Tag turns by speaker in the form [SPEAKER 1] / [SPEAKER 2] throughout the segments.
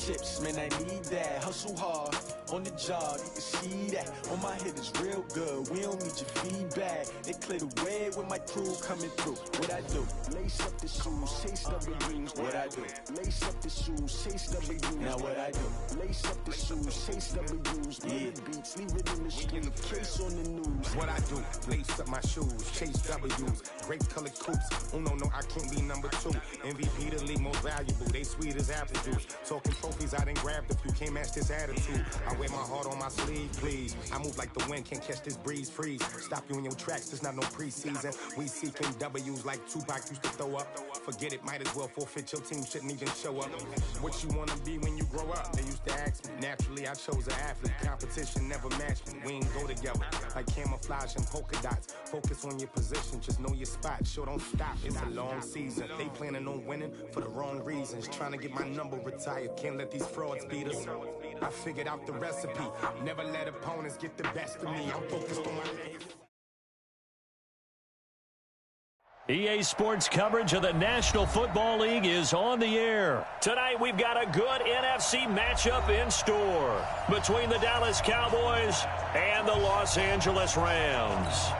[SPEAKER 1] chips, man, I need that. Hustle hard, on the job, you can see that. On my head is real good, we don't need your feedback. They clear the way with my crew coming through. What I do? Lace up the shoes, chase W's. What I do? Lace up the shoes, chase W's. Now what I do? Lace up the shoes, chase W's. Bring the beats, leave it in the street, case on the news.
[SPEAKER 2] What I do? Lace up my shoes, chase W's. Great colored coops. Oh no, I can't be number 2. MVP the league most valuable. They sweet as apple juice. Talking trophies, I done grabbed a few. Can't match this attitude. I wear my heart on my sleeve, please. I move like the wind, can't catch this breeze. Freeze. Stop you in your tracks. There's not no preseason. We seeking W's like Tupac used to throw up. Forget it, might as well forfeit. Your team shouldn't even show up. What you wanna be when you grow up? They used to ask me. Naturally, I chose an athlete. Competition never matched me. We ain't go together like camouflage and polka dots. Focus on your position, just know your spot. Sure, don't stop. It's a long season. They planning on winning for the wrong reasons. Trying to get my number retired. Can't let these frauds beat us. I figured out the recipe. Never let opponents get the best of me. I'm focused on my life.
[SPEAKER 3] EA Sports coverage of the National Football League is on the air. Tonight we've got a good NFC matchup in store between the Dallas Cowboys and the Los Angeles Rams.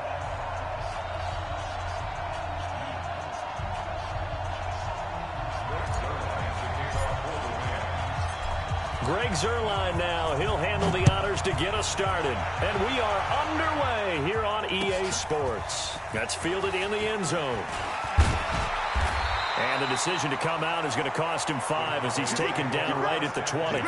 [SPEAKER 3] Greg Zuerlein now. He'll handle the honors to get us started. And we are underway here on EA Sports. That's fielded in the end zone. And the decision to come out is going to cost him 5 as he's taken down right at the 20.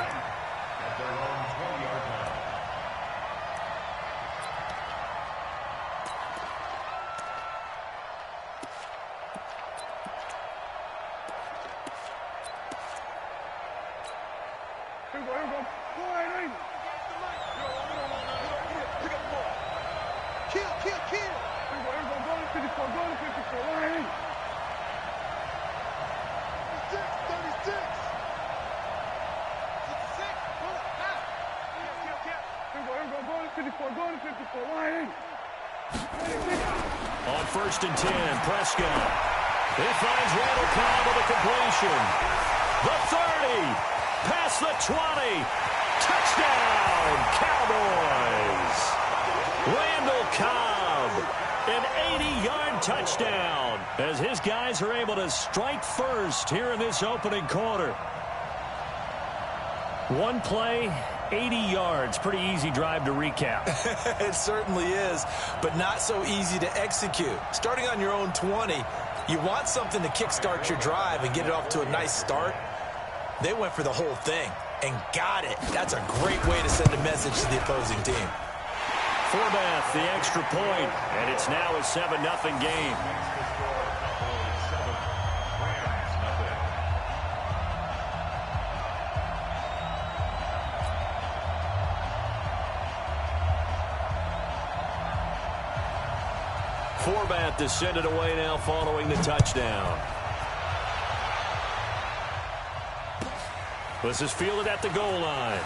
[SPEAKER 3] On 1st and 10, Prescott. He finds Randall Cobb with a completion. The 30, past the 20. Touchdown, Cowboys. Randall Cobb, an 80-yard touchdown as his guys are able to strike first here in this opening quarter. One play, 80 yards. Pretty easy drive to recap.
[SPEAKER 4] It certainly is, but not so easy to execute. Starting on your own 20, you want something to kickstart your drive and get it off to a nice start. They went for the whole thing and got it. That's a great way to send a message to the opposing team.
[SPEAKER 3] Forbath, the extra point, and it's now a 7-0 game. Forbath to send it away now following the touchdown. This is fielded at the goal line.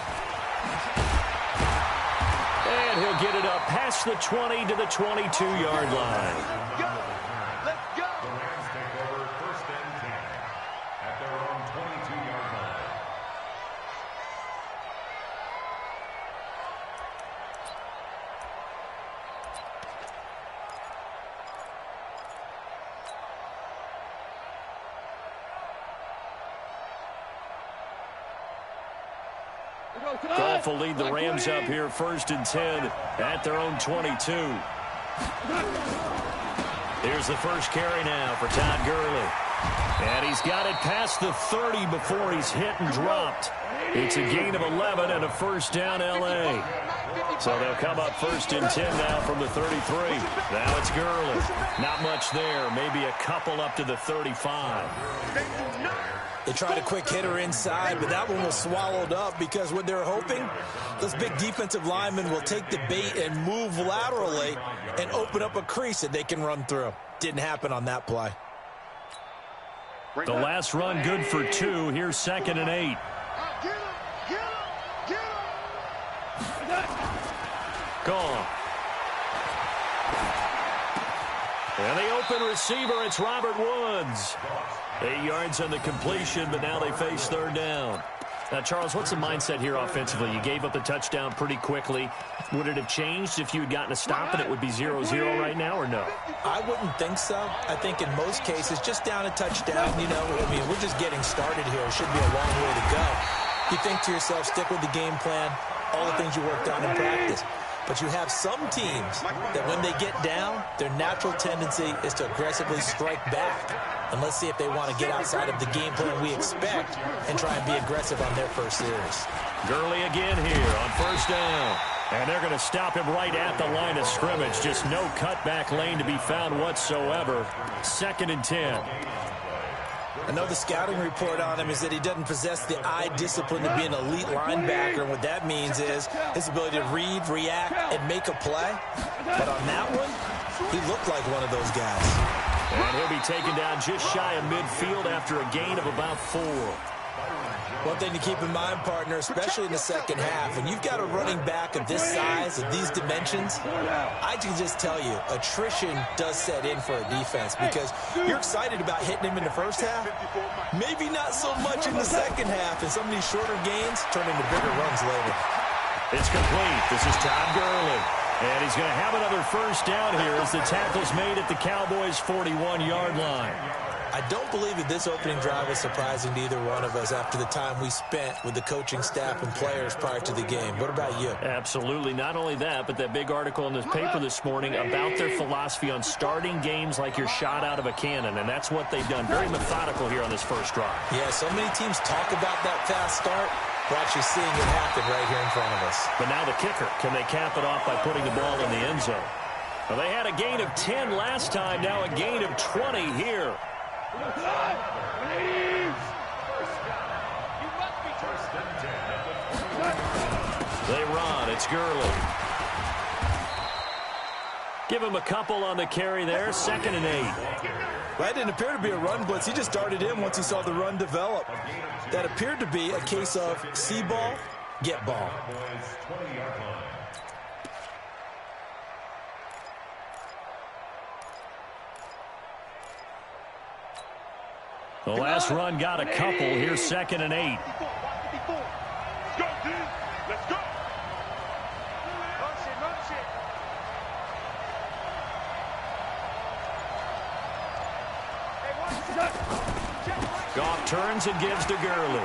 [SPEAKER 3] And he'll get it up past the 20 to the 22-yard line.
[SPEAKER 5] Let's go! The Rams take over 1st and 10 at their own 22-yard line.
[SPEAKER 3] Goff will lead the Rams up here 1st and 10 at their own 22. Here's the first carry now for Todd Gurley. And he's got it past the 30 before he's hit and dropped. It's a gain of 11 and a 1st down L.A. So they'll come up 1st and 10 now from the 33. Now it's Gurley. Not much there. Maybe a couple up to the 35.
[SPEAKER 4] They tried a quick hitter inside, but that one was swallowed up because what they're hoping, those big defensive linemen will take the bait and move laterally and open up a crease that they can run through. Didn't happen on that play.
[SPEAKER 3] The last run good for 2. Here's 2nd and 8. Gone. And the open receiver, it's Robert Woods. 8 yards on the completion, but now they face 3rd down. Now, Charles, what's the mindset here offensively? You gave up the touchdown pretty quickly. Would it have changed if you had gotten a stop and it would be 0-0 right now, or no?
[SPEAKER 4] I wouldn't think so. I think in most cases, just down a touchdown, I mean, we're just getting started here. It should be a long way to go. You think to yourself, stick with the game plan, all the things you worked on in practice. But you have some teams that when they get down, their natural tendency is to aggressively strike back. And let's see if they want to get outside of the game plan we expect and try and be aggressive on their first series.
[SPEAKER 3] Gurley again here on first down. And they're going to stop him right at the line of scrimmage. Just no cutback lane to be found whatsoever. 2nd and 10.
[SPEAKER 4] I know the scouting report on him is that he doesn't possess the eye discipline to be an elite linebacker. And what that means is his ability to read, react, and make a play. But on that one, he looked like one of those guys.
[SPEAKER 3] And he'll be taken down just shy of midfield after a gain of about 4.
[SPEAKER 4] One thing to keep in mind, partner, especially in the second half, when you've got a running back of this size, of these dimensions, I can just tell you, attrition does set in for a defense because you're excited about hitting him in the first half, maybe not so much in the second half, and some of these shorter gains turn into bigger runs later.
[SPEAKER 3] It's complete. This is Todd Gurley. And he's going to have another first down here as the tackle's made at the Cowboys' 41-yard line.
[SPEAKER 4] I don't believe that this opening drive was surprising to either one of us after the time we spent with the coaching staff and players prior to the game. What about you?
[SPEAKER 3] Absolutely. Not only that, but that big article in the paper this morning about their philosophy on starting games like you're shot out of a cannon, and that's what they've done. Very methodical here on this first drive.
[SPEAKER 4] Yeah, so many teams talk about that fast start. We're actually seeing it happen right here in front of us.
[SPEAKER 3] But now the kicker. Can they cap it off by putting the ball in the end zone? Well, they had a gain of 10 last time. Now a gain of 20 here. They run. It's Gurley. Give him a couple on the carry there. 2nd and 8.
[SPEAKER 4] That didn't appear to be a run blitz. He just started in once he saw the run develop. That appeared to be a case of see ball, get ball.
[SPEAKER 3] The last run got a couple. Here's 2nd and 8.
[SPEAKER 5] Let's go.
[SPEAKER 3] Goff turns and gives to Gurley.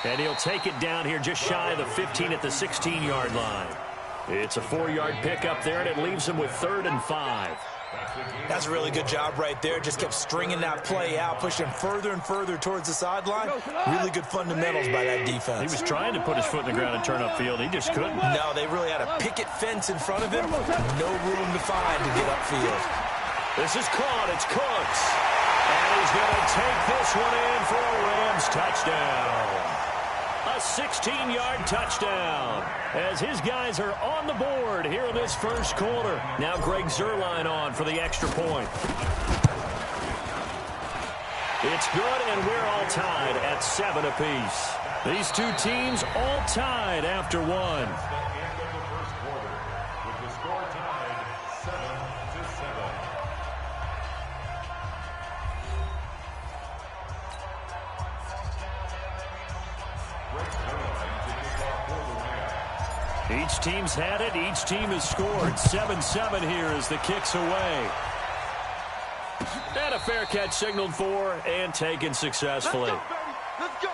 [SPEAKER 3] And he'll take it down here just shy of the 15 at the 16-yard line. It's a 4-yard pickup there, and it leaves him with 3rd and 5.
[SPEAKER 4] That's a really good job right there. Just kept stringing that play out, pushing him further and further towards the sideline. Really good fundamentals by that defense.
[SPEAKER 3] He was trying to put his foot in the ground and turn upfield. He just couldn't.
[SPEAKER 4] No, they really had a picket fence in front of him. No room to find to get upfield.
[SPEAKER 3] This is caught. It's Cooks. And he's going to take this one in for a Rams touchdown. A 16-yard touchdown as his guys are on the board here in this first quarter. Now Greg Zuerlein on for the extra point. It's good, and we're all tied at 7 apiece. These two teams all tied after one. Each team's had it. Each team has scored. 7-7 here as the kick's away. And a fair catch signaled for and taken successfully.
[SPEAKER 5] Let's go.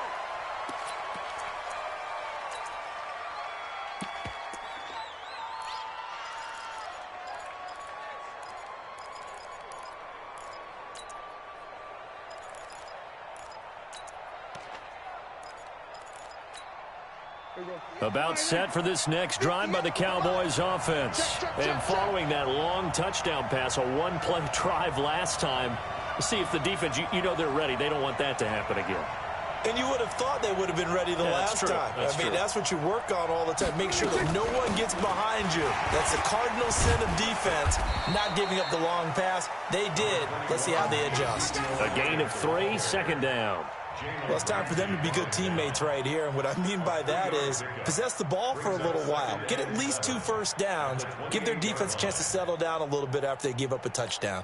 [SPEAKER 3] About set for this next drive by the Cowboys offense. And following that long touchdown pass, a one-play drive last time, see if the defense, you know they're ready. They don't want that to happen again.
[SPEAKER 4] And you would have thought they would have been ready the last time. That's what you work on all the time. Make sure that no one gets behind you. That's the cardinal sin of defense, not giving up the long pass. They did. Let's see how they adjust.
[SPEAKER 3] A gain of 3, 2nd down.
[SPEAKER 4] Well, it's time for them to be good teammates right here. And what I mean by that is possess the ball for a little while. Get at least 2 first downs. Give their defense a chance to settle down a little bit after they give up a touchdown.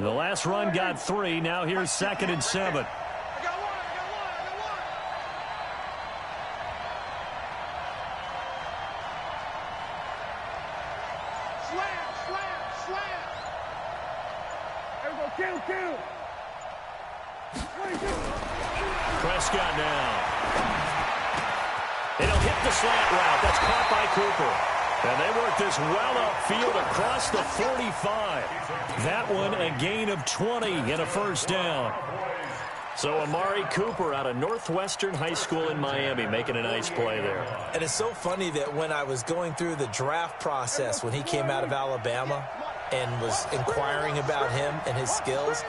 [SPEAKER 3] The last run got 3. Now here's 2nd and 7. Prescott now. And he'll hit the slant route. That's caught by Cooper. And they work this well upfield across the 45. That one a gain of 20 and a first down. So Amari Cooper out of Northwestern High School in Miami making a nice play there.
[SPEAKER 4] And it's so funny that when I was going through the draft process when he came out of Alabama and was inquiring about him and his skills,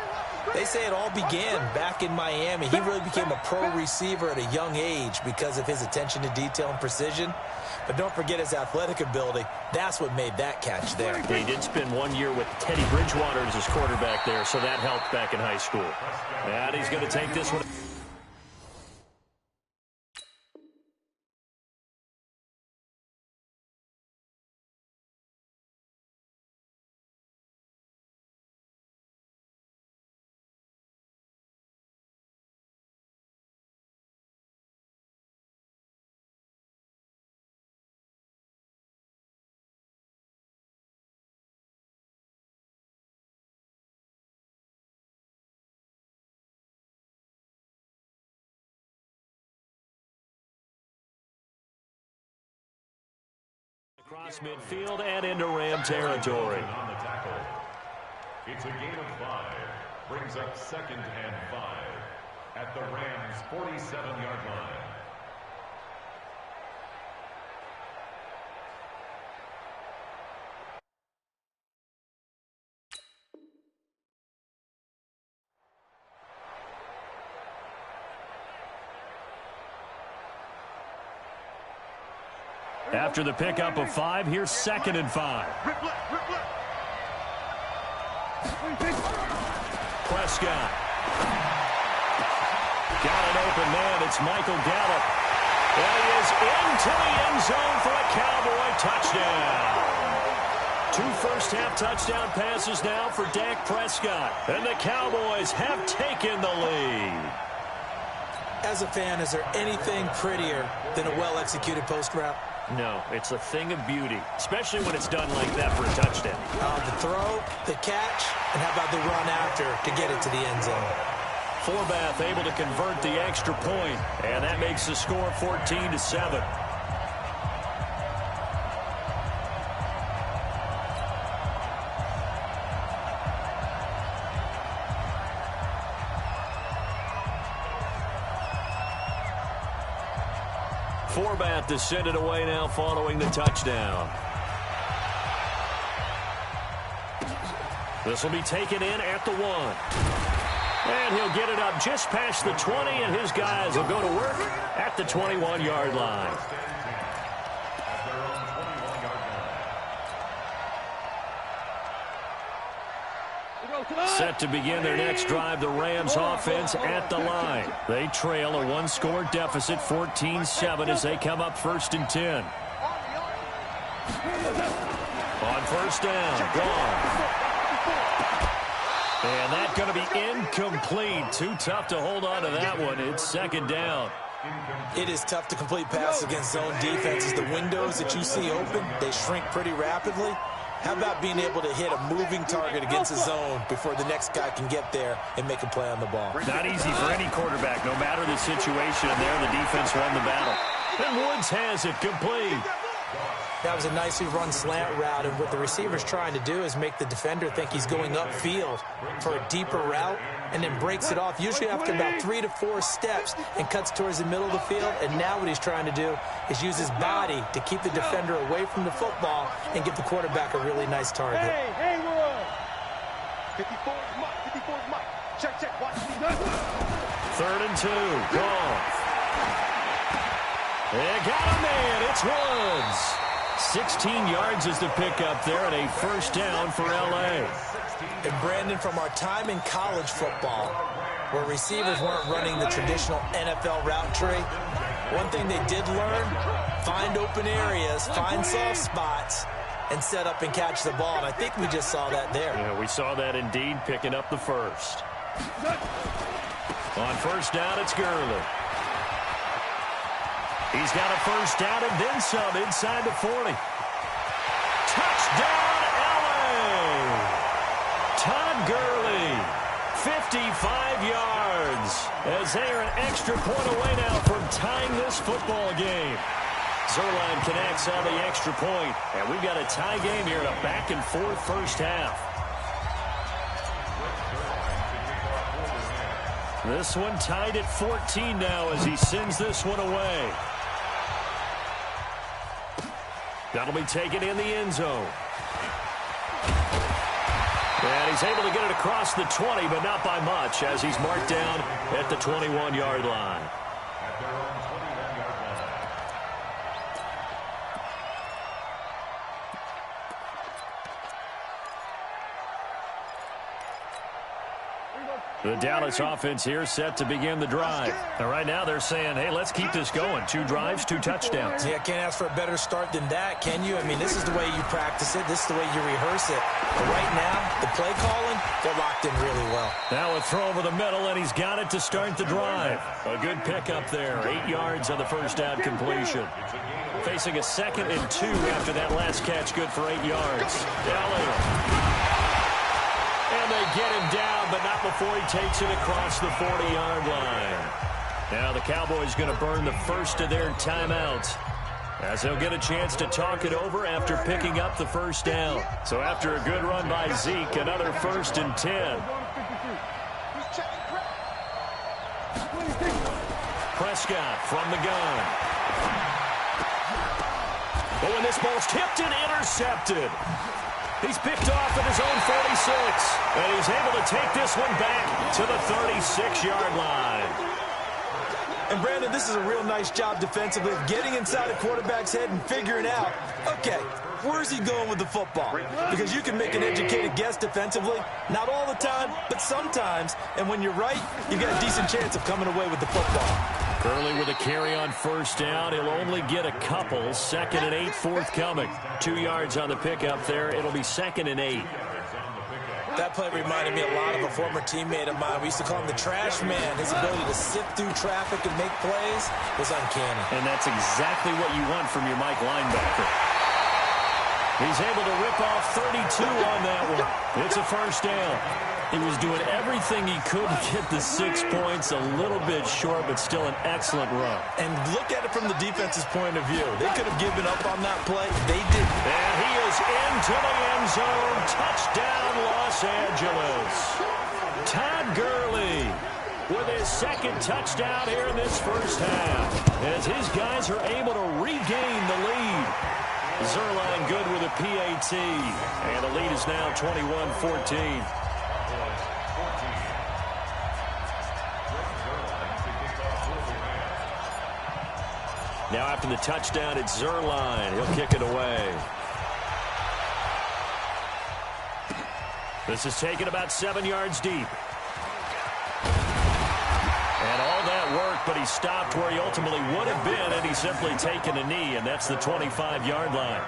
[SPEAKER 4] they say it all began back in Miami. He really became a pro receiver at a young age because of his attention to detail and precision. But don't forget his athletic ability. That's what made that catch there.
[SPEAKER 3] He did spend 1 year with Teddy Bridgewater as his quarterback there, so that helped back in high school. And he's going to take this one. Across midfield and into Ram territory.
[SPEAKER 5] On the tackle. It's a gain of 5. Brings up 2nd and 5 at the Rams' 47-yard line.
[SPEAKER 3] After the pickup of 5, here's 2nd and 5. Prescott. Got an open man. It's Michael Gallup. And he is into the end zone for a Cowboy touchdown. 2 first-half touchdown passes now for Dak Prescott. And the Cowboys have taken the lead.
[SPEAKER 4] As a fan, is there anything prettier than a well-executed post route?
[SPEAKER 3] No, it's a thing of beauty, especially when it's done like that for a touchdown.
[SPEAKER 4] The throw, the catch, and how about the run after to get it to the end zone?
[SPEAKER 3] Forbath able to convert the extra point, and that makes the score 14-7. Forbath to send it away now following the touchdown. This will be taken in at the 1. And he'll get it up just past the 20, and his guys will go to work at the 21-yard line. Set to begin their next drive, the Rams offense at the line. They trail a 1-score deficit, 14-7, as they come up 1st and 10. On 1st down, gone. And that's going to be incomplete. Too tough to hold on to that one. It's 2nd down.
[SPEAKER 4] It is tough to complete pass against zone defenses. The windows that you see open, they shrink pretty rapidly. How about being able to hit a moving target against a zone before the next guy can get there and make a play on the ball?
[SPEAKER 3] Not easy for any quarterback, no matter the situation. And there, the defense won the battle. And Woods has it complete.
[SPEAKER 4] That was a nicely run slant route, and what the receiver's trying to do is make the defender think he's going upfield for a deeper route and then breaks it off, usually after about 3 to 4 steps, and cuts towards the middle of the field. And now what he's trying to do is use his body to keep the defender away from the football and give the quarterback a really nice target.
[SPEAKER 6] Hey, we're on. 54's Mike. Check. Watch me.
[SPEAKER 3] 3rd and 2. Gone. They got a man. It's Woods. 16 yards is the pickup there, and a 1st down for L.A.
[SPEAKER 4] And Brandon, from our time in college football, where receivers weren't running the traditional NFL route tree, one thing they did learn, find open areas, find soft spots, and set up and catch the ball. And I think we just saw that there.
[SPEAKER 3] Yeah, we saw that indeed, picking up the 1st. On 1st down, it's Gurley. He's got a 1st down and then some inside the 40. Touchdown, L.A. Todd Gurley, 55 yards. as they are an extra point away now from tying this football game. Zerline connects on the extra point, and we've got a tie game here in a back-and-forth first half. This one tied at 14 now as he sends this one away. That'll be taken in the end zone. And he's able to get it across the 20, but not by much, as he's marked down at the 21-yard line. The Dallas offense here set to begin the drive. And right now they're saying, hey, let's keep this going. 2 drives, 2 touchdowns.
[SPEAKER 4] Yeah, can't ask for a better start than that, can you? I mean, this is the way you practice it. This is the way you rehearse it. But right now, the play calling, they're locked in really well.
[SPEAKER 3] Now a throw over the middle, and he's got it to start the drive. A good pickup there. 8 yards on the first down completion. Facing a 2nd and 2 after that last catch, good for 8 yards. Elliott. And they get him down, but not before he takes it across the 40-yard line. Now the Cowboys going to burn the first of their timeouts, as they'll get a chance to talk it over after picking up the first down. So after a good run by Zeke, another 1st and 10. Prescott from the gun. But when this ball's tipped and intercepted, he's picked off at his own 46, and he's able to take this one back to the 36-yard line.
[SPEAKER 4] And, Brandon, this is a real nice job defensively of getting inside a quarterback's head and figuring out, okay, where's he going with the football? Because you can make an educated guess defensively, not all the time, but sometimes. And when you're right, you've got a decent chance of coming away with the football.
[SPEAKER 3] Gurley with a carry on first down. He'll only get a couple. 2nd and 8 forthcoming. 2 yards on the pickup there. It'll be 2nd and 8.
[SPEAKER 4] That play reminded me a lot of a former teammate of mine. We used to call him the trash man. His ability to sift through traffic and make plays was uncanny.
[SPEAKER 3] And that's exactly what you want from your Mike linebacker. He's able to rip off 32 on that one. It's a first down. He was doing everything he could to get the 6 points, a little bit short, but still an excellent run.
[SPEAKER 4] And look at it from the defense's point of view. They could have given up on that play. They didn't.
[SPEAKER 3] And he is into the end zone. Touchdown, Los Angeles. Todd Gurley with his 2nd touchdown here in this first half, as his guys are able to regain the lead. Zerline good with a PAT, and the lead is now 21-14. Now after the touchdown, it's Zerline. He'll kick it away. This is taken about 7 yards deep. And all that work, but he stopped where he ultimately would have been, and he's simply taken a knee, and that's the 25-yard line.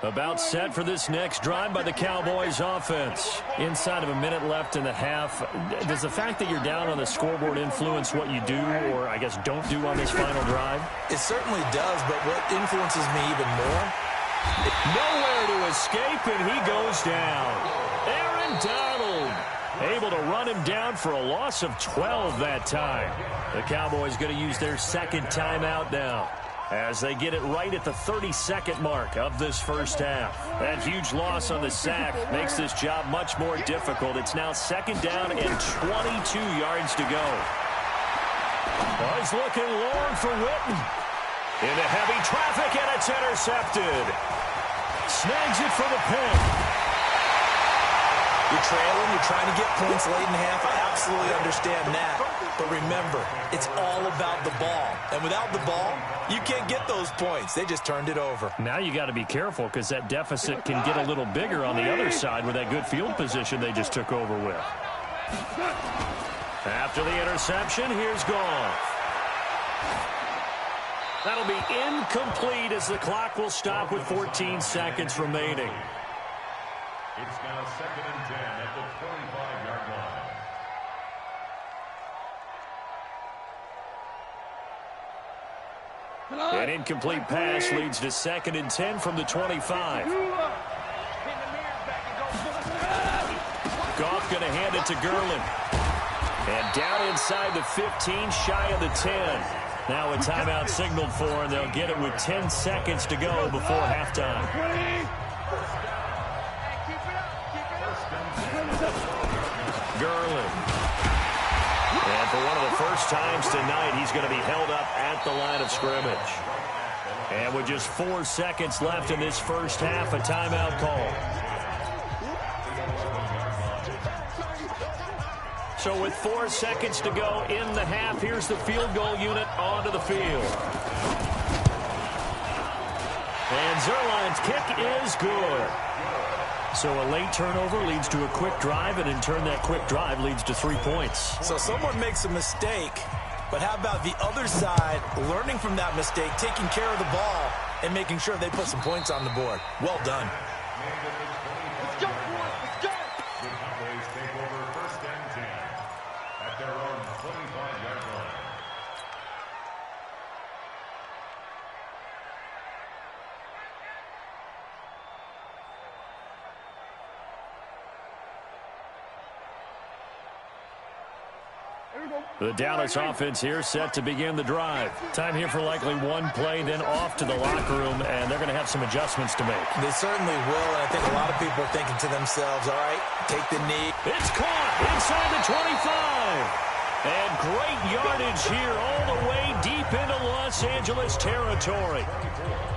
[SPEAKER 3] About set for this next drive by the Cowboys offense. Inside of a minute left in the half. Does the fact that you're down on the scoreboard influence what you do, or I guess don't do on this final drive?
[SPEAKER 4] It certainly does, but what influences me even more?
[SPEAKER 3] Nowhere to escape, and he goes down. Aaron Donald able to run him down for a loss of 12 that time. The Cowboys going to use their 2nd timeout now, as they get it right at the 32nd mark of this first half. That huge loss on the sack makes this job much more difficult. It's now 2nd down and 22 yards to go. Was looking long for Witten. Into heavy traffic, and it's intercepted. Snags it for the pick.
[SPEAKER 4] You're trailing, you're trying to get points late in the half. I absolutely understand that. But remember, it's all about the ball. And without the ball, you can't get those points. They just turned it over.
[SPEAKER 3] Now you got to be careful, because that deficit can get a little bigger on the other side with that good field position they just took over with. After the interception, here's Goff. That'll be incomplete as the clock will stop with 14 seconds remaining.
[SPEAKER 5] It's now 2nd and 10 at the 25-yard line.
[SPEAKER 3] An incomplete pass leads to 2nd and 10 from the 25. Goff going to hand it to Gerlin. And down inside the 15, shy of the 10. Now a timeout signaled for, and they'll get it with 10 seconds to go before halftime. Gerlin. And for one of the first times tonight, he's going to be held up at the line of scrimmage. And with just 4 seconds left in this first half, a timeout call. So with 4 seconds to go in the half, here's the field goal unit onto the field. And Zerline's kick is good. So a late turnover leads to a quick drive, and in turn that quick drive leads to 3 points.
[SPEAKER 4] So someone makes a mistake, but how about the other side learning from that mistake, taking care of the ball, and making sure they put some points on the board? Well done.
[SPEAKER 6] Let's go, boys. Let's go.
[SPEAKER 5] The Cowboys take over 1st and 10 at their own 25-yard line.
[SPEAKER 3] The Dallas offense here set to begin the drive. Time here for likely one play, then off to the locker room, and they're going to have some adjustments to make.
[SPEAKER 4] They certainly will, and I think a lot of people are thinking to themselves, all right, take the knee.
[SPEAKER 3] It's caught inside the 25. And great yardage here all the way deep into Los Angeles territory.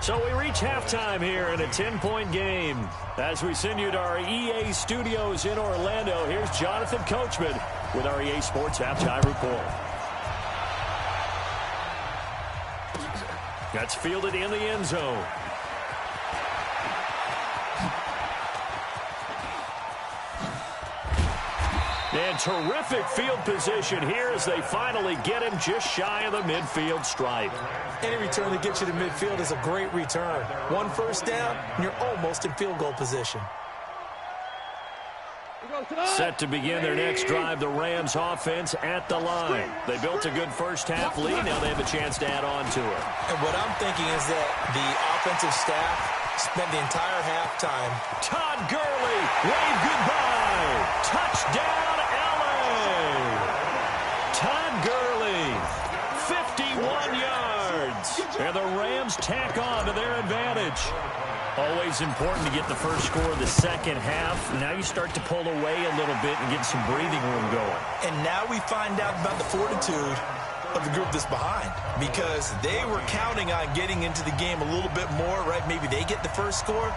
[SPEAKER 3] So we reach halftime here in a 10-point game. As we send you to our EA studios in Orlando, here's Jonathan Coachman with our EA Sports Halftime Report. That's fielded in the end zone. And terrific field position here as they finally get him just shy of the midfield stripe.
[SPEAKER 4] Any return that gets you to midfield is a great return. 1 first down, and you're almost in field goal position.
[SPEAKER 3] Set to begin their next drive, the Rams offense at the line. They built a good first half lead. Now they have a chance to add on to it.
[SPEAKER 4] And what I'm thinking is that the offensive staff spent the entire halftime.
[SPEAKER 3] Todd Gurley, wave goodbye. Touchdown, LA. Todd Gurley, 51 yards. And the Rams tack on to their advantage. Always important to get the first score of the second half. Now you start to pull away a little bit and get some breathing room going.
[SPEAKER 4] And now we find out about the fortitude of the group that's behind, because they were counting on getting into the game a little bit more, right? Maybe they get the first score.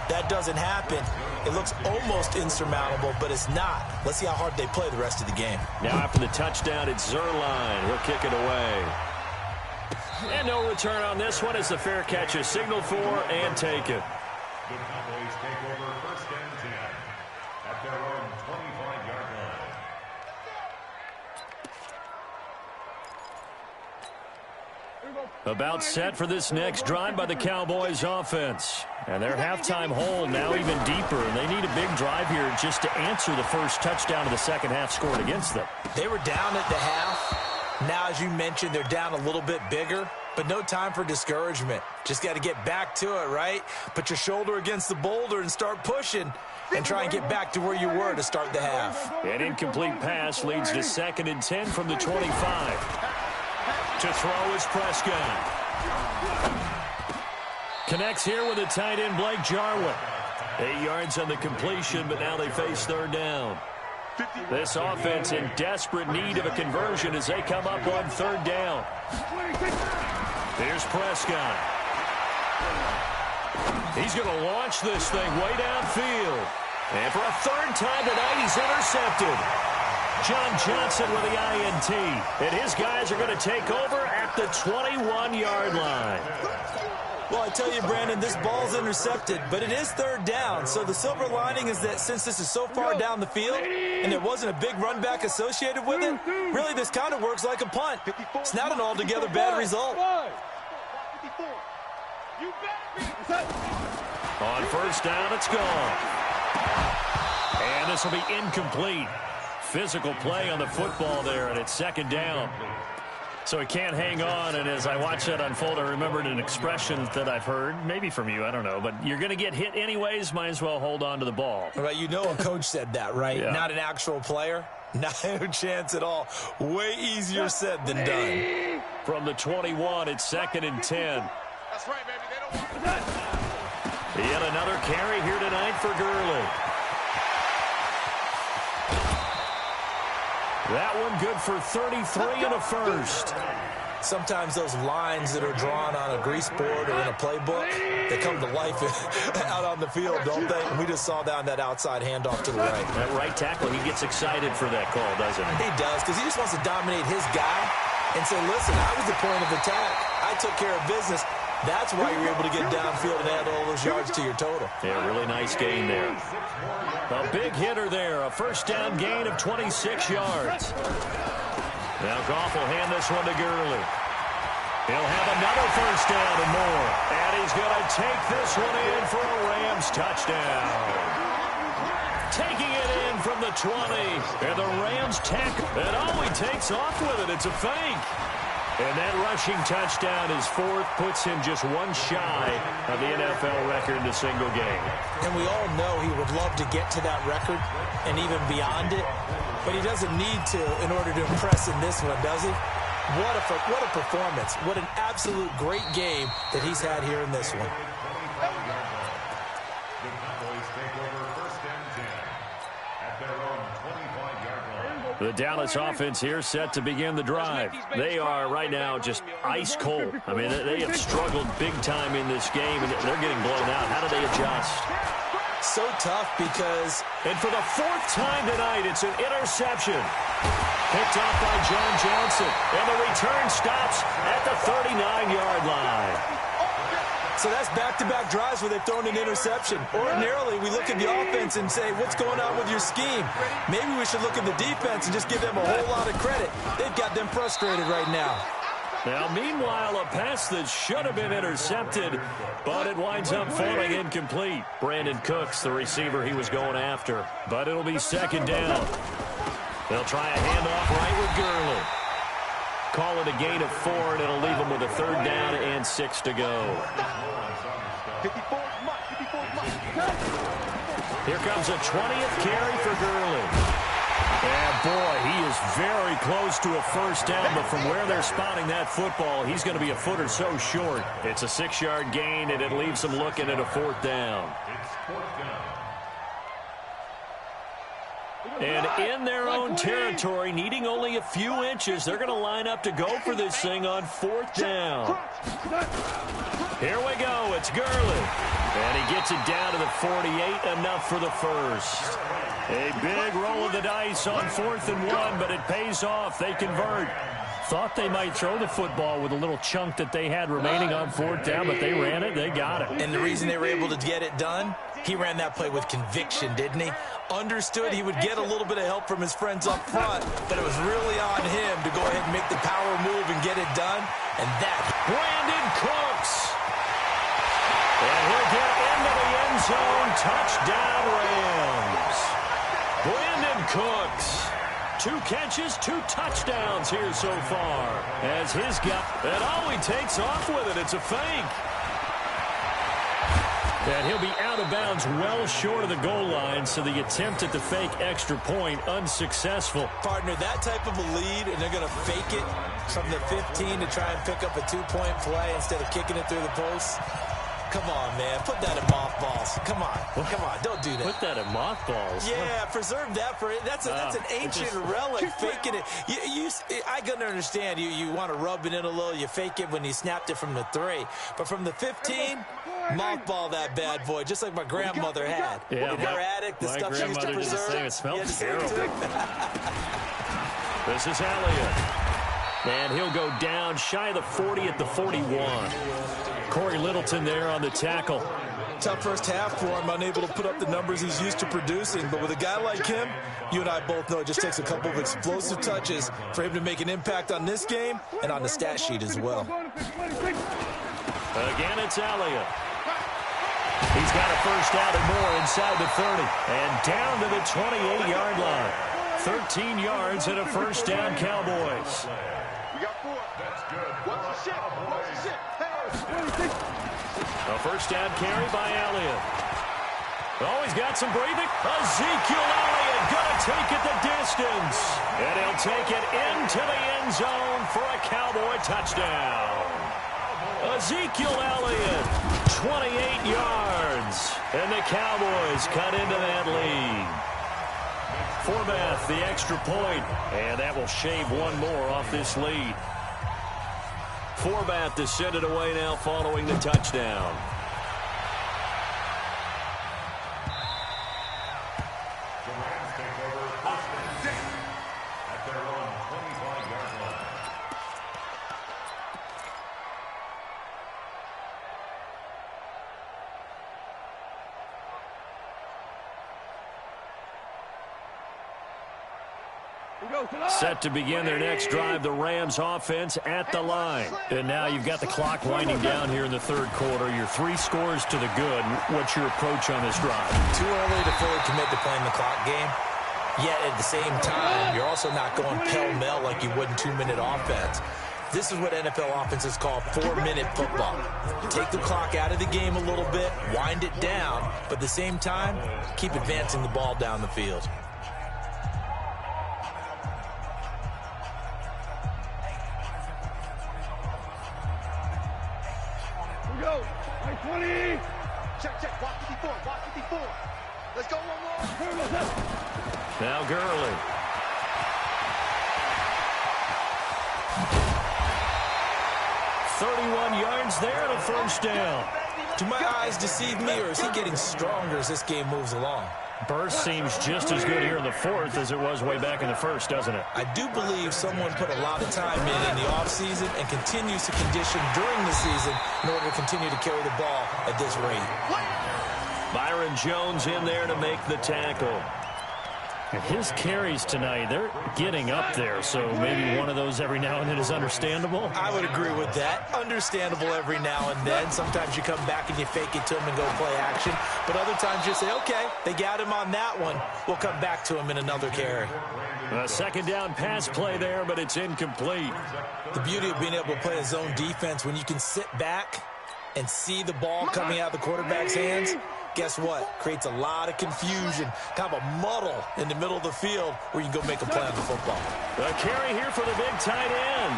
[SPEAKER 4] That doesn't happen. It looks almost insurmountable, but it's not. Let's see how hard they play the rest of the game.
[SPEAKER 3] Now after the touchdown, it's Zerline. He'll kick it away. And no return on this one as the fair catch is signaled for and taken.
[SPEAKER 5] The Cowboys take over 1st and 10 at their own 25-yard line.
[SPEAKER 3] About set for this next drive by the Cowboys offense. And their halftime hole now even deeper. And they need a big drive here just to answer the first touchdown of the second half scored against them.
[SPEAKER 4] They were down at the half. Now, as you mentioned, they're down a little bit bigger, but no time for discouragement. Just got to get back to it, right? Put your shoulder against the boulder and start pushing and try and get back to where you were to start the half.
[SPEAKER 3] An incomplete pass leads to 2nd and 10 from the 25. To throw is Prescott. Connects here with the tight end, Blake Jarwin. 8 yards on the completion, but now they face 3rd down. This offense in desperate need of a conversion as they come up on 3rd down. Here's Prescott. He's going to launch this thing way downfield. And for a 3rd time tonight, he's intercepted. John Johnson with the INT. And his guys are going to take over at the 21-yard line.
[SPEAKER 4] Well, I tell you, Brandon, this ball's intercepted, but it is 3rd down. So the silver lining is that since this is so far down the field and there wasn't a big run back associated with it, really this kind of works like a punt. It's not an altogether bad result.
[SPEAKER 3] On 1st down, it's gone. And this will be incomplete. Physical play on the football there, and it's 2nd down. So he can't hang on, and as I watch that unfold, I remembered an expression that I've heard, maybe from you, I don't know, but you're going to get hit anyways, might as well hold on to the ball.
[SPEAKER 4] Right, you know a coach said that, right?
[SPEAKER 3] Yeah.
[SPEAKER 4] Not an actual player. Not a chance at all. Way easier said than done.
[SPEAKER 3] From the 21, it's 2nd and 10.
[SPEAKER 6] That's right, baby. They don't want that.
[SPEAKER 3] Yet another carry here tonight for Gurley. That one good for 33 and a first.
[SPEAKER 4] Sometimes those lines that are drawn on a grease board or in a playbook, they come to life out on the field, don't they? And we just saw down that outside handoff to the right.
[SPEAKER 3] That right tackle, he gets excited for that call, doesn't he?
[SPEAKER 4] He does, because he just wants to dominate his guy and say, listen, I was the point of attack. I took care of business. That's why you're able to get downfield and add all those yards to your total.
[SPEAKER 3] Yeah, really nice gain there. A big hitter there, a first down gain of 26 yards. Now Goff will hand this one to Gurley. He'll have another first down and more. And he's going to take this one in for a Rams touchdown. Taking it in from the 20. And the Rams tack. And all he takes off with it, it's a fake. And that rushing touchdown is 4th, puts him just one shy of the NFL record in a single game.
[SPEAKER 4] And we all know he would love to get to that record and even beyond it. But he doesn't need to in order to impress in this one, does he? What a performance. What an absolute great game that he's had here in this one.
[SPEAKER 3] The Dallas offense here set to begin the drive. They are right now just ice cold. I mean, they have struggled big time in this game, and they're getting blown out. How do they adjust?
[SPEAKER 4] So tough because...
[SPEAKER 3] And for the 4th time tonight, it's an interception. Picked off by John Johnson. And the return stops at the 39-yard line.
[SPEAKER 4] So that's back-to-back drives where they've thrown an interception. Ordinarily, we look at the offense and say, what's going on with your scheme? Maybe we should look at the defense and just give them a whole lot of credit. They've got them frustrated right now.
[SPEAKER 3] Now, meanwhile, a pass that should have been intercepted, but it winds up falling incomplete. Brandon Cooks, the receiver he was going after. But it'll be 2nd down. They'll try a handoff right with Gurley. Call it a gain of 4, and it'll leave them with a 3rd down and 6 to go.
[SPEAKER 6] 54
[SPEAKER 3] Here comes a 20th carry for Gurley. And boy, he is very close to a first down, but from where they're spotting that football, he's going to be a foot or so short. It's a 6-yard gain, and it leaves them looking at a 4th down. And in their own territory, needing only a few inches, they're going to line up to go for this thing on 4th down. Here we go. It's Gurley. And he gets it down to the 48, enough for the first. A big roll of the dice on 4th and 1, but it pays off. They convert. Thought they might throw the football with a little chunk that they had remaining on 4th down, but they ran it. They got it.
[SPEAKER 4] And the reason they were able to get it done, he ran that play with conviction, didn't he? Understood he would get a little bit of help from his friends up front, but it was really on him to go ahead and make the power move and get it done. And that,
[SPEAKER 3] Brandon Cooks. And he'll get into the end zone. Touchdown, Rams. Brandon Cooks. 2 catches, 2 touchdowns here so far. As his guy, and all he takes off with it, it's a fake. And he'll be out of bounds well short of the goal line, so the attempt at the fake extra point unsuccessful.
[SPEAKER 4] Partner, that type of a lead, and they're going to fake it from the 15 to try and pick up a 2-point play instead of kicking it through the posts. Come on, man. Put that in mothballs. Come on. Come on. Don't do that.
[SPEAKER 3] Put that in mothballs.
[SPEAKER 4] Yeah, preserve that for it. That's an ancient relic, faking it. I can understand you want to rub it in a little. You fake it when you snapped it from the 3. But from the 15, mothball that bad boy, just like my grandmother had.
[SPEAKER 3] Yeah,
[SPEAKER 4] in her attic, the stuff she used to preserve.
[SPEAKER 3] It smells terrible. This is Elliott. And he'll go down shy of the 40 at the 41. Corey Littleton there on the tackle.
[SPEAKER 4] Tough first half for him, unable to put up the numbers he's used to producing. But with a guy like him, you and I both know it just takes a couple of explosive touches for him to make an impact on this game and on the stat sheet as well.
[SPEAKER 3] Again, it's Elliott. He's got a first down and more inside the 30. And down to the 28-yard line. 13 yards and a first down, Cowboys.
[SPEAKER 6] We got 4.
[SPEAKER 3] A first down carry by Elliott. Oh, he's got some breathing. Ezekiel Elliott gonna take it the distance. And he'll take it into the end zone for a Cowboy touchdown. Ezekiel Elliott, 28 yards. And the Cowboys cut into that lead. Forbath, the extra point. And that will shave one more off this lead. Forbath to send it away now following the touchdown. Set to begin their next drive, the Rams offense at the line. And now you've got the clock winding down here in the third quarter. You're 3 scores to the good. What's your approach on this drive?
[SPEAKER 4] Too early to fully commit to playing the clock game. Yet at the same time, you're also not going pell-mell like you would in 2-minute offense. This is what NFL offenses call 4-minute football. Take the clock out of the game a little bit, wind it down, but at the same time, keep advancing the ball down the field.
[SPEAKER 6] Go. 20. Check. Walk 54. Walk 54. Let's go one more.
[SPEAKER 3] Now Gurley. "31 yards there and a first down."
[SPEAKER 4] Do my eyes deceive me, or is he getting stronger as this game moves along?
[SPEAKER 3] Burst seems just as good here in the fourth as it was way back in the first, doesn't it?
[SPEAKER 4] I do believe someone put a lot of time in the offseason and continues to condition during the season in order to continue to carry the ball at this rate.
[SPEAKER 3] Byron Jones in there to make the tackle. And his carries tonight, they're getting up there, so maybe one of those every now and then is understandable.
[SPEAKER 4] I would agree with that. Understandable every now and then. Sometimes you come back and you fake it to him and go play action. But other times you say, okay, they got him on that one. We'll come back to him in another carry.
[SPEAKER 3] A second down pass play there, but it's incomplete.
[SPEAKER 4] The beauty of being able to play a zone defense when you can sit back and see the ball coming out of the quarterback's hands, guess what? Creates a lot of confusion, kind of a muddle in the middle of the field where you can go make a play on the football.
[SPEAKER 3] A carry here for the big tight end.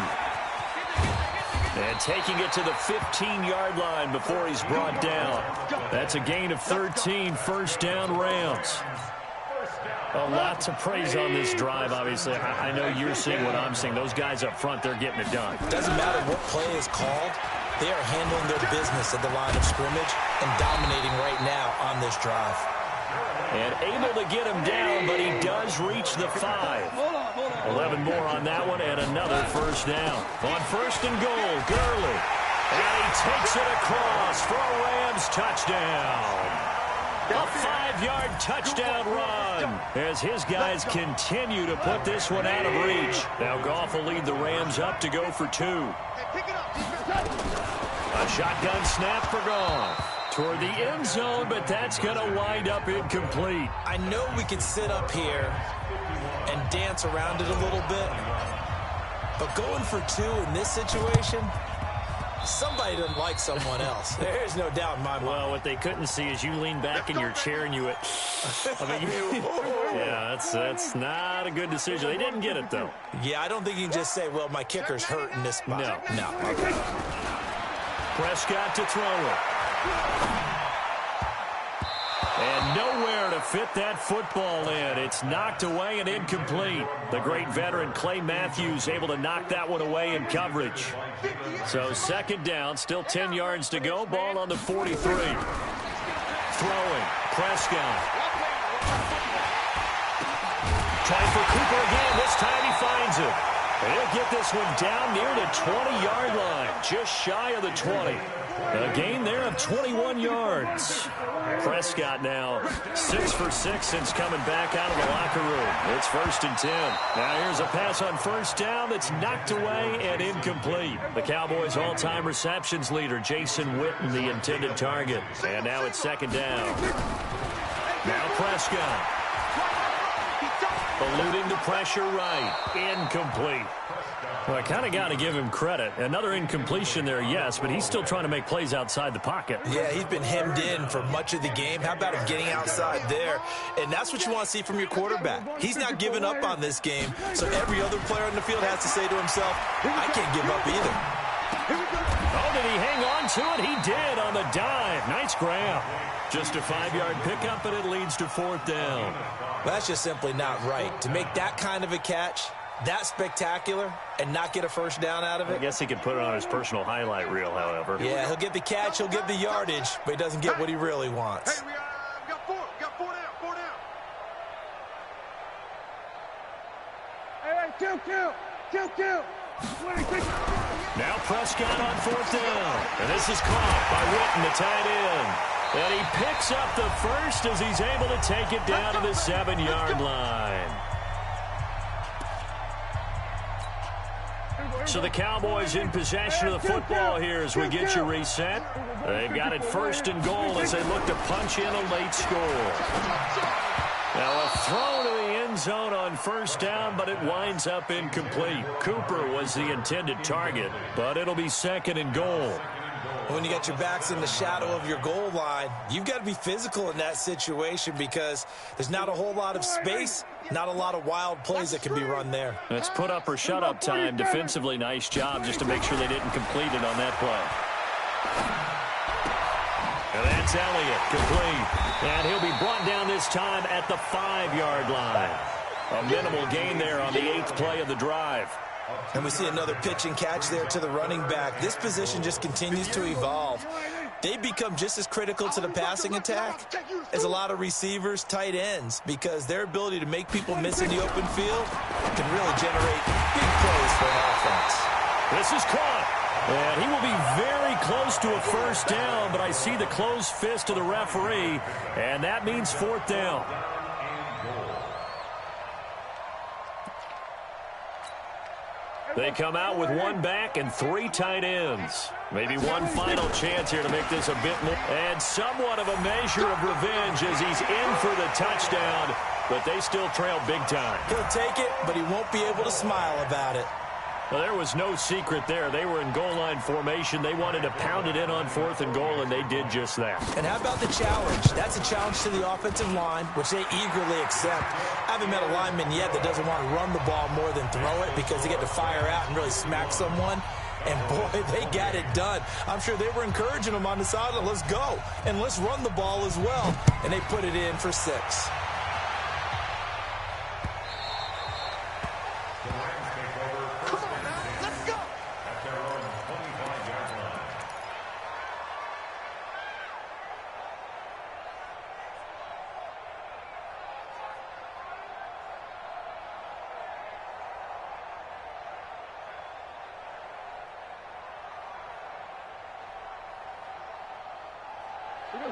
[SPEAKER 3] And taking it to the 15-yard line before he's brought down. That's a gain of 13, first down Rams. A lot to praise on this drive, obviously. I know you're seeing what I'm seeing. Those guys up front, they're getting it done.
[SPEAKER 4] Doesn't matter what play is called. They are handling their business at the line of scrimmage and dominating right now on this drive.
[SPEAKER 3] And able to get him down, but he does reach the 5. 11 more on that one, and another first down. On first and goal, Gurley. And he takes it across for a Rams touchdown. A 5-yard touchdown run as his guys continue to put this one out of reach. Now Goff will lead the Rams up to go for 2. A shotgun snap for Goff toward the end zone, but that's going to wind up incomplete.
[SPEAKER 4] I know we could sit up here and dance around it a little bit, but going for 2 in this situation, somebody doesn't like someone else. There's no doubt in my mind.
[SPEAKER 3] Well, what they couldn't see is you lean back in your chair and you went, yeah, that's not a good decision. They didn't get it, though.
[SPEAKER 4] Yeah, I don't think you can just say, well, my kicker's hurt in this spot. No.
[SPEAKER 3] Okay. Prescott to throw it. And nowhere to fit that football in. It's knocked away and incomplete. The great veteran Clay Matthews able to knock that one away in coverage. So second down, still 10 yards to go. Ball on the 43. Throwing. Prescott. Trying for Cooper again. This time he finds it. And he'll get this one down near the 20-yard line. Just shy of the 20. A gain there of 21 yards. Prescott now 6 for 6 since coming back out of the locker room. It's first and 10. Now here's a pass on first down that's knocked away and incomplete. The Cowboys' all-time receptions leader, Jason Witten, the intended target. And now it's second down. Now Prescott. Eluding the pressure right. Incomplete. Well, I kind of got to give him credit. Another incompletion there, yes, but he's still trying to make plays outside the pocket.
[SPEAKER 4] Yeah, he's been hemmed in for much of the game. How about him getting outside there? And that's what you want to see from your quarterback. He's not giving up on this game, so every other player on the field has to say to himself, I can't give up either.
[SPEAKER 3] Oh, did he hang on to it? He did on the dive. Nice grab. Just a 5-yard pickup, and it leads to 4th down.
[SPEAKER 4] Well, that's just simply not right. To make that kind of a catch, that spectacular, and not get a first down out of it.
[SPEAKER 3] I guess he could put it on his personal highlight reel, however.
[SPEAKER 4] Yeah, he'll get the catch, he'll get the yardage, but he doesn't get what he really wants.
[SPEAKER 6] Hey, we got four down. Hey, kill.
[SPEAKER 3] Now Prescott on 4th down. And this is caught by Witten, the tight end. And he picks up the first as he's able to take it down to the 7-yard line. So the Cowboys in possession of the football here as we get you reset. They've got it 1st and goal as they look to punch in a late score. Now a throw to the end zone on 1st down, but it winds up incomplete. Cooper was the intended target, but it'll be 2nd and goal.
[SPEAKER 4] When you got your backs in the shadow of your goal line, you've got to be physical in that situation because there's not a whole lot of space, not a lot of wild plays that can be run there.
[SPEAKER 3] It's put up or shut up time. Defensively, nice job just to make sure they didn't complete it on that play. And that's Elliott, complete. And he'll be brought down this time at the 5-yard line. A minimal gain there on the 8th play of the drive.
[SPEAKER 4] And we see another pitch and catch there to the running back. This position just continues to evolve. They become just as critical to the passing attack as a lot of receivers, tight ends, because their ability to make people miss in the open field can really generate big plays for an offense.
[SPEAKER 3] This is caught. And he will be very close to a 1st down, but I see the closed fist of the referee, and that means 4th down. They come out with 1 back and 3 tight ends. Maybe one final chance here to make this a bit more. And somewhat of a measure of revenge as he's in for the touchdown, but they still trail big time.
[SPEAKER 4] He'll take it, but he won't be able to smile about it.
[SPEAKER 3] Well, there was no secret there. They were in goal line formation. They wanted to pound it in on 4th and goal, and they did just that.
[SPEAKER 4] And how about the challenge? That's a challenge to the offensive line, which they eagerly accept. I haven't met a lineman yet that doesn't want to run the ball more than throw it because they get to fire out and really smack someone. And, boy, they got it done. I'm sure they were encouraging them on the sideline. Let's go, and let's run the ball as well. And they put it in for 6.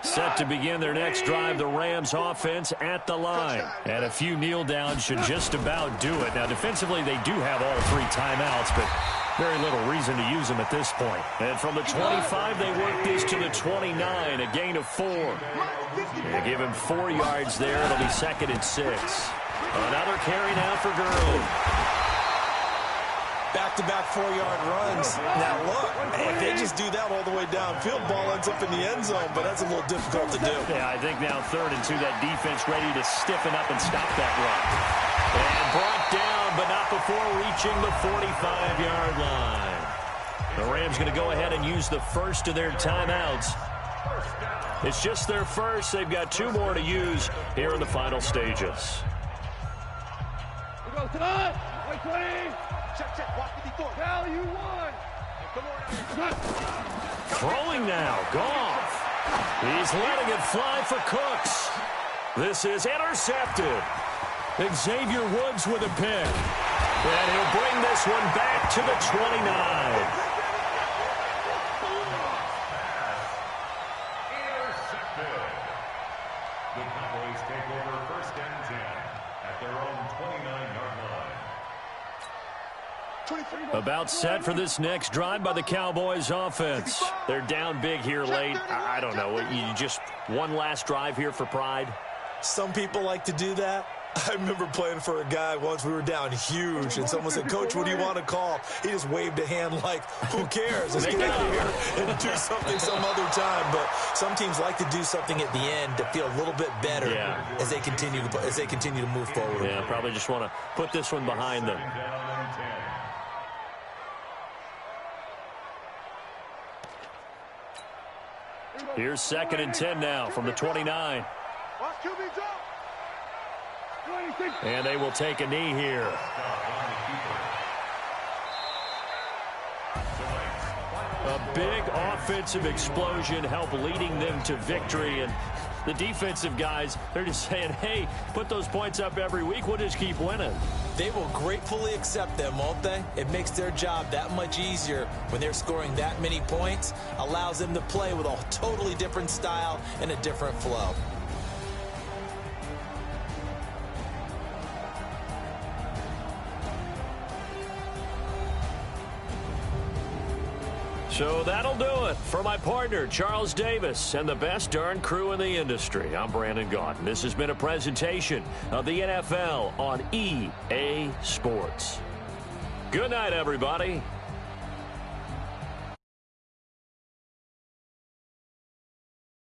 [SPEAKER 3] Set to begin their next drive, the Rams offense at the line. And a few kneel downs should just about do it. Now, defensively, they do have all 3 timeouts, but very little reason to use them at this point. And from the 25, they work this to the 29, a gain of 4. They give him 4 yards there. It'll be 2nd and 6. Another carry now for Gurley.
[SPEAKER 4] Back-to-back 4-yard runs. Now, look, if they just do that all the way downfield, ball ends up in the end zone, but that's a little difficult to do.
[SPEAKER 3] Yeah, I think now 3rd and 2, that defense ready to stiffen up and stop that run. And brought down, but not before reaching the 45-yard line. The Rams going to go ahead and use the first of their timeouts. It's just their first. They've got 2 more to use here in the final stages.
[SPEAKER 6] We go tonight. 20. Check. Watch 54. Cal, you won. Come on.
[SPEAKER 3] Throwing now. Goff. He's letting it fly for Cooks. This is intercepted. Xavier Woods with a pick. And he'll bring this one back to the 29.
[SPEAKER 5] The Cowboys take over 1st and 10 at their own 29-yard line.
[SPEAKER 3] About set for this next drive by the Cowboys offense. They're down big here late. I don't know. You just one last drive here for pride?
[SPEAKER 4] Some people like to do that. I remember playing for a guy once. We were down huge, and someone said, "Coach, what do you want to call?" He just waved a hand like, "Who cares? Let's get out of here and do something some other time." But some teams like to do something at the end to feel a little bit better as they continue to move forward.
[SPEAKER 3] Yeah, probably just want to put this one behind them. Here's 2nd and 10 now from the 29. And they will take a knee here. A big offensive explosion helped leading them to victory. And the defensive guys, they're just saying, hey, put those points up every week. We'll just keep winning.
[SPEAKER 4] They will gratefully accept them, won't they? It makes their job that much easier when they're scoring that many points. Allows them to play with a totally different style and a different flow.
[SPEAKER 3] So that'll do it for my partner, Charles Davis, and the best darn crew in the industry. I'm Brandon Gaudin. This has been a presentation of the NFL on EA Sports. Good night, everybody.